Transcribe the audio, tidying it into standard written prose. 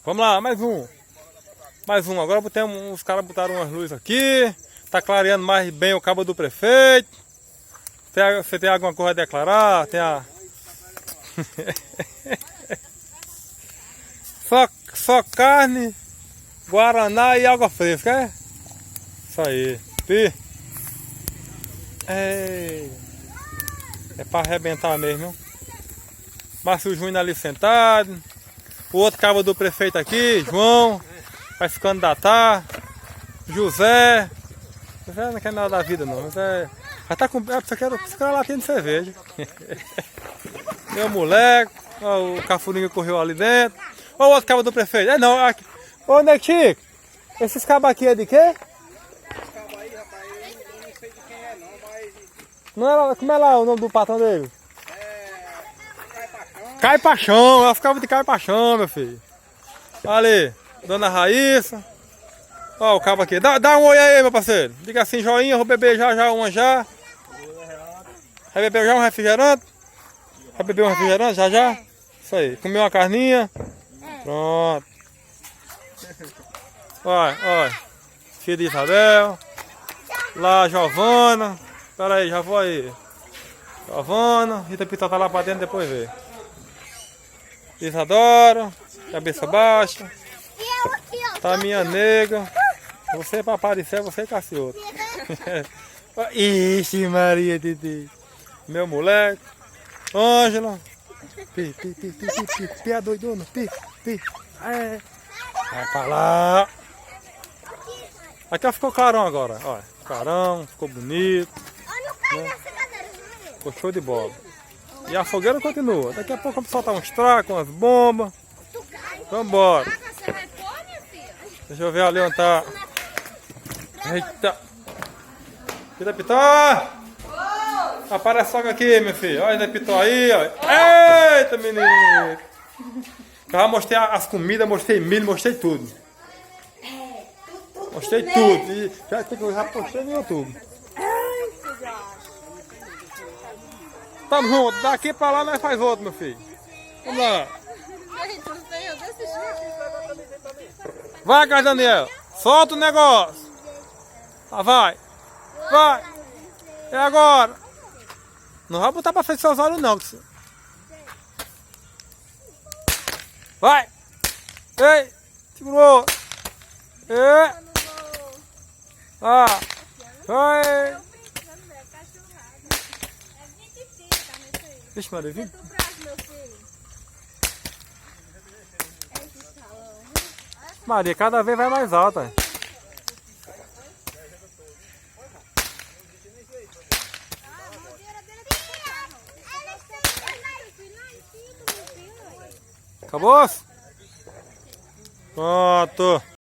Vamos lá, mais um. Mais um. Agora os caras botaram umas luzes aqui. Tá clareando mais bem o cabo do prefeito. Você tem alguma coisa a declarar? Tem a... só carne, guaraná e água fresca, é? Isso aí. É pra arrebentar mesmo. Márcio Júnior ali sentado. O outro cabo do prefeito aqui, João, vai se candidatar. José não quer nada da vida não. José já tá com. Você quer uma latinha de cerveja. Meu moleque, ó, o cafurinho correu ali dentro. Ó, o outro cabo do prefeito. É não, aqui. Ô Chico, esses cabos aqui é de quê? Esse cabo aí, rapaz, eu não sei de quem é não, mas. Não é, como é lá o nome do patrão dele? Cai Paixão. Cai Paixão, ela ficava de Cai Paixão, meu filho. Ali, dona Raíssa. Ó, o cabo aqui. Dá um oi aí, meu parceiro. Diga assim, joinha, vou beber já uma já. Vai beber já um refrigerante? Vai beber um refrigerante já? Isso aí. Comer uma carninha. Pronto. Olha. Filha de Isabel. Lá a Giovana. Pera aí, já vou aí. Giovana. Rita Pitão tá lá pra dentro, depois vê. Isadora. Cabeça baixa. Tá minha nega. Você pra aparecer, você e Cacioto. Ixi, Maria Titi. Meu moleque. Ângela. Pi, a doidona. Pi. Vai pra lá. Aqui ficou clarão agora. Olha, clarão, ficou bonito. Né? Ficou show de bola. E a fogueira continua. Daqui a pouco vamos soltar uns tracos, umas bombas. Vambora. Deixa eu ver ali onde tá. Eita! Vida Pitó! Aparece logo aqui, meu filho. Olha, Pitó aí, ó. Eita, menino! Eu já mostrei as comidas, mostrei milho, mostrei tudo. Mostrei tudo. E já postei no YouTube. Tamo junto. Daqui pra lá nós faz outro, meu filho. Vamos lá. Vai, Carlos Daniel. Solta o negócio. Ah, vai. É agora. Não vai botar pra frente seus olhos não. Vai. Ei. Segurou. Vai. Vixe, Maria, viu? Maria, cada vez vai mais alta. Acabou? Pronto.